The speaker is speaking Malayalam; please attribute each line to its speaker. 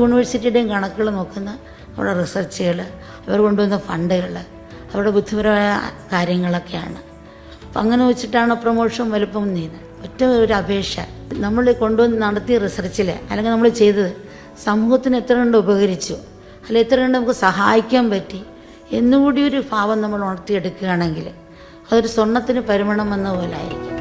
Speaker 1: യൂണിവേഴ്സിറ്റിയുടെയും കണക്കുകൾ നോക്കുന്ന അവരുടെ റിസർച്ചുകൾ, അവർ കൊണ്ടുവന്ന ഫണ്ടുകൾ, അവരുടെ ബുദ്ധിപരമായ കാര്യങ്ങളൊക്കെയാണ്. അപ്പം അങ്ങനെ വെച്ചിട്ടാണ് പ്രൊമോഷൻ വലുപ്പം നീങ്ങുന്നത്. ഒറ്റ ഒരു അപേക്ഷ നമ്മൾ കൊണ്ടുവന്ന് നടത്തിയ റിസർച്ചിൽ അല്ലെങ്കിൽ നമ്മൾ ചെയ്തത് സമൂഹത്തിന് എത്ര കണ്ട് ഉപകരിച്ചു, അല്ലെങ്കിൽ എത്ര കണ്ട് നമുക്ക് സഹായിക്കാൻ പറ്റി എന്നുകൂടി ഒരു ഭാവം നമ്മൾ ഉണർത്തിയെടുക്കുകയാണെങ്കിൽ അതൊരു സ്വർണ്ണത്തിന് പരിമണം വന്ന പോലെ ആയിരിക്കും.